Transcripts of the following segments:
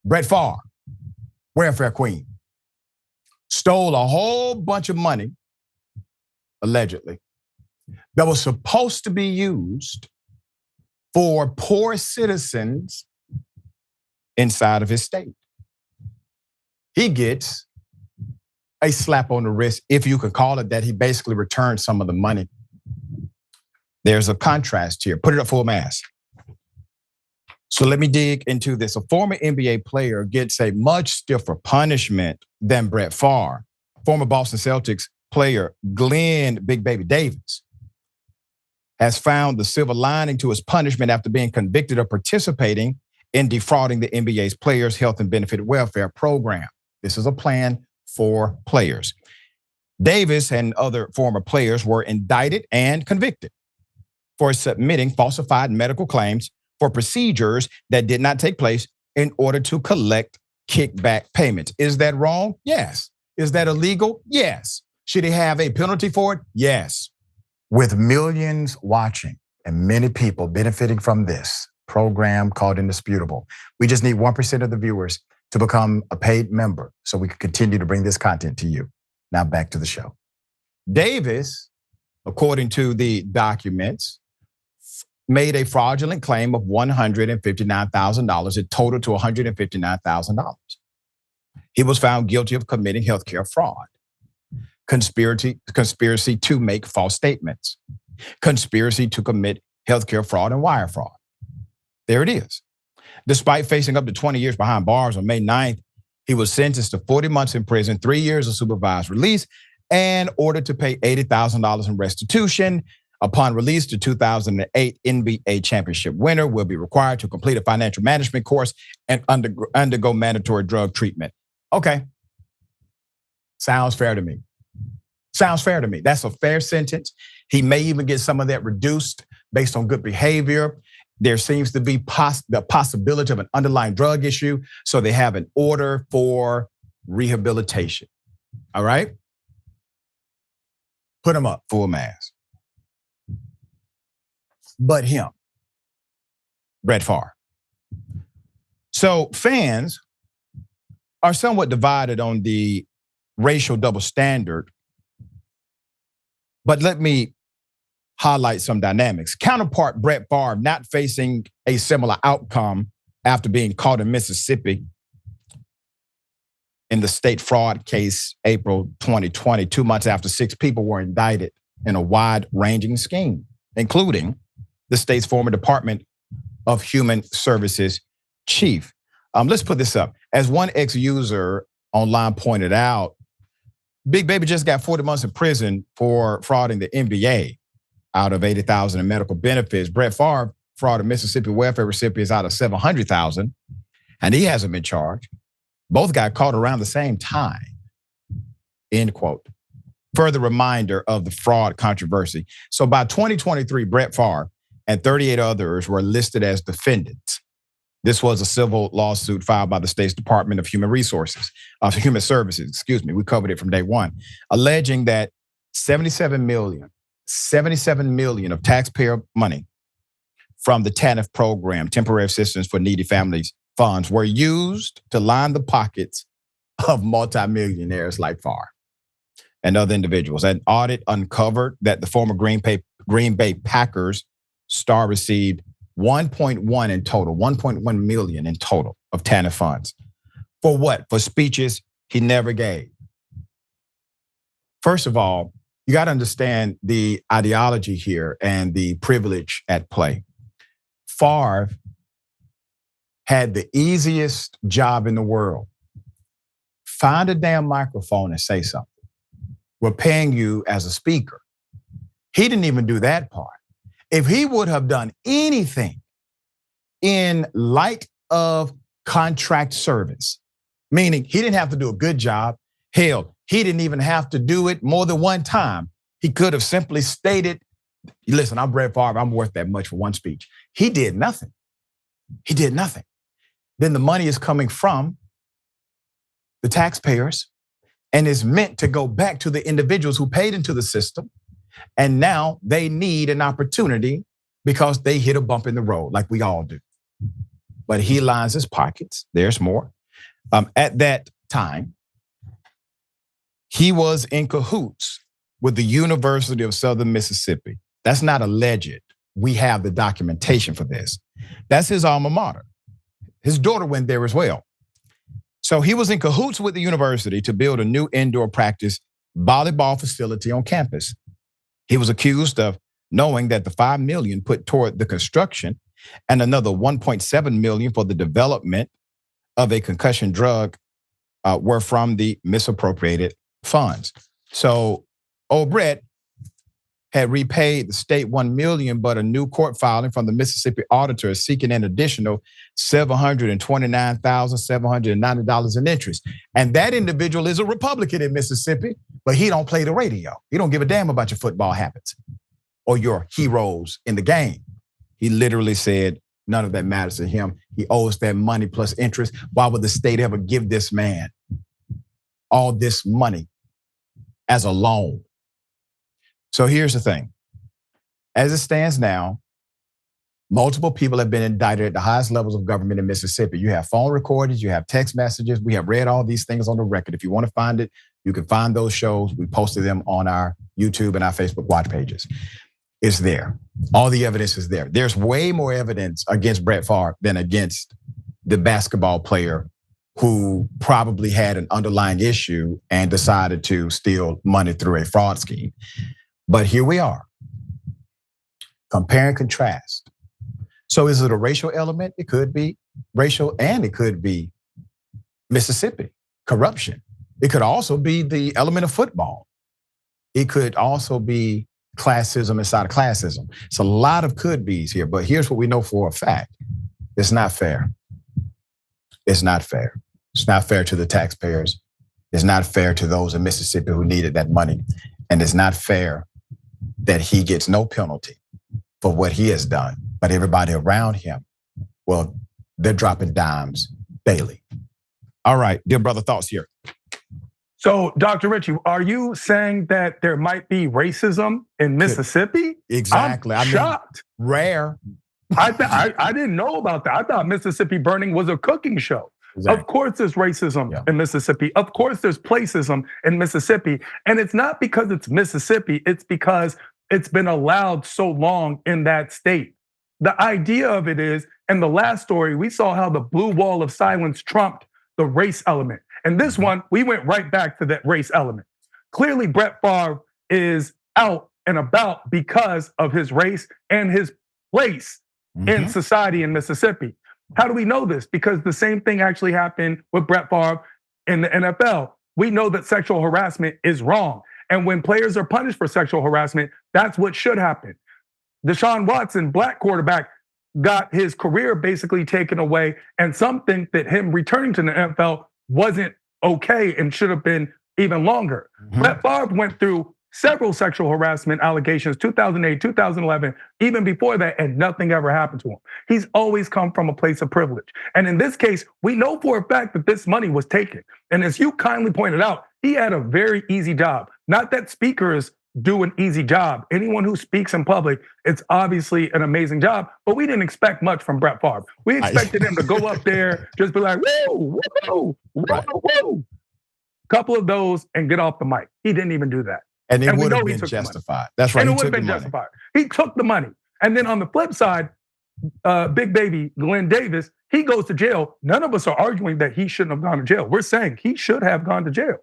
Brett Favre, welfare queen, stole a whole bunch of money, allegedly, that was supposed to be used for poor citizens inside of his state. He gets a slap on the wrist, if you could call it that. He basically returned some of the money. There's a contrast here. Put it up full mass. So let me dig into this. A former NBA player gets a much stiffer punishment than Brett Favre. Former Boston Celtics player Glen Big Baby Davis has found the silver lining to his punishment after being convicted of participating in defrauding the NBA's Players' Health and Benefit Welfare Program. This is a plan for players. Davis and other former players were indicted and convicted for submitting falsified medical claims for procedures that did not take place in order to collect kickback payments. Is that wrong? Yes. Is that illegal? Yes. Should he have a penalty for it? Yes. With millions watching and many people benefiting from this program called Indisputable, we just need 1% of the viewers to become a paid member so we can continue to bring this content to you. Now back to the show. Davis, according to the documents, made a fraudulent claim of $159,000. It totaled to $159,000. He was found guilty of committing healthcare fraud, conspiracy to make false statements, conspiracy to commit healthcare fraud and wire fraud. There it is. Despite facing up to 20 years behind bars on May 9th, he was sentenced to 40 months in prison, 3 years of supervised release, and ordered to pay $80,000 in restitution. Upon release, the 2008 NBA championship winner will be required to complete a financial management course and undergo mandatory drug treatment. Okay. Sounds fair to me. Sounds fair to me. That's a fair sentence. He may even get some of that reduced based on good behavior. There seems to be the possibility of an underlying drug issue, so they have an order for rehabilitation. All right? Put him up, full mass. But him, Brett Favre. So fans are somewhat divided on the racial double standard, but let me highlight some dynamics. Counterpart Brett Favre not facing a similar outcome after being caught in Mississippi in the state fraud case, April 2020, 2 months after 6 people were indicted in a wide-ranging scheme, including the state's former Department of Human Services chief. Let's put this up. As one ex-user online pointed out, Big Baby just got 40 months in prison for frauding the NBA out of $80,000 in medical benefits. Brett Favre frauded Mississippi welfare recipients out of $700,000, and he hasn't been charged. Both got caught around the same time, end quote. Further reminder of the fraud controversy. So by 2023, Brett Favre and 38 others were listed as defendants. This was a civil lawsuit filed by the state's Department of Human Services, We covered it from day one, alleging that 77 million of taxpayer money from the TANF program, Temporary Assistance for Needy Families funds, were used to line the pockets of multimillionaires like Favre and other individuals. An audit uncovered that the former Green Bay Packers star received 1.1 million in total of TANF funds. For what? For speeches he never gave. First of all, you got to understand the ideology here and the privilege at play. Favre had the easiest job in the world. Find a damn microphone and say something. We're paying you as a speaker. He didn't even do that part. If he would have done anything in light of contract service, meaning he didn't have to do a good job, hell, he didn't even have to do it more than one time. He could have simply stated, listen, I'm Brett Favre, I'm worth that much for one speech. He did nothing. He did nothing. Then the money is coming from the taxpayers and is meant to go back to the individuals who paid into the system. And now they need an opportunity because they hit a bump in the road like we all do. But he lines his pockets. There's more. At that time, he was in cahoots with the University of Southern Mississippi. That's not alleged. We have the documentation for this. That's his alma mater. His daughter went there as well. So he was in cahoots with the university to build a new indoor practice volleyball facility on campus. He was accused of knowing that the $5 million put toward the construction and another $1.7 million for the development of a concussion drug were from the misappropriated funds. So old Brett had repaid the state $1 million, but a new court filing from the Mississippi auditor is seeking an additional $729,790 in interest. And that individual is a Republican in Mississippi, but he don't play the radio. He don't give a damn about your football habits or your heroes in the game. He literally said none of that matters to him. He owes that money plus interest. Why would the state ever give this man all this money as a loan? So here's the thing. As it stands now, multiple people have been indicted at the highest levels of government in Mississippi. You have phone recordings, you have text messages. We have read all these things on the record. If you want to find it, you can find those shows. We posted them on our YouTube and our Facebook watch pages. It's there. All the evidence is there. There's way more evidence against Brett Favre than against the basketball player who probably had an underlying issue and decided to steal money through a fraud scheme. But here we are, compare and contrast. So is it a racial element? It could be racial and it could be Mississippi, corruption. It could also be the element of football. It could also be classism inside of classism. It's a lot of could be's here, but here's what we know for a fact. It's not fair. It's not fair. It's not fair to the taxpayers. It's not fair to those in Mississippi who needed that money. And it's not fair that he gets no penalty for what he has done, but everybody around him, well, they're dropping dimes daily. All right, dear brother, thoughts here. So, Dr. Richey, are you saying that there might be racism in Mississippi? Exactly. I'm shocked. Rare. I didn't know about that. I thought Mississippi Burning was a cooking show. Exactly. Of course there's racism in Mississippi. Of course there's placism in Mississippi. And it's not because it's Mississippi, it's because it's been allowed so long in that state. The idea of it is, in the last story, we saw how the blue wall of silence trumped the race element. And this one, we went right back to that race element. Clearly, Brett Favre is out and about because of his race and his place in society in Mississippi. How do we know this? Because the same thing actually happened with Brett Favre in the NFL. We know that sexual harassment is wrong. And when players are punished for sexual harassment, that's what should happen. Deshaun Watson, black quarterback, got his career basically taken away. And some think that him returning to the NFL wasn't okay and should have been even longer. Brett Favre went through several sexual harassment allegations, 2008, 2011, even before that, and nothing ever happened to him. He's always come from a place of privilege. And in this case, we know for a fact that this money was taken. And as you kindly pointed out, he had a very easy job. Not that speakers do an easy job. Anyone who speaks in public, it's obviously an amazing job, but we didn't expect much from Brett Favre. We expected him to go up there, just be like, whoa, whoa, whoa, whoa. Couple of those and get off the mic. He didn't even do that. And it would have been justified. That's right. And it would have been justified. He took the money. And then on the flip side, big baby Glen Davis, he goes to jail. None of us are arguing that he shouldn't have gone to jail. We're saying he should have gone to jail.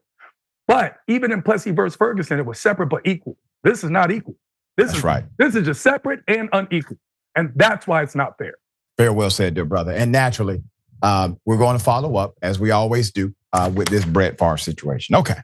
But even in Plessy versus Ferguson, it was separate but equal. This is not equal. This is just separate and unequal. And that's why it's not fair. Very well said, dear brother. And naturally, we're going to follow up, as we always do, with this Brett Favre situation. Okay.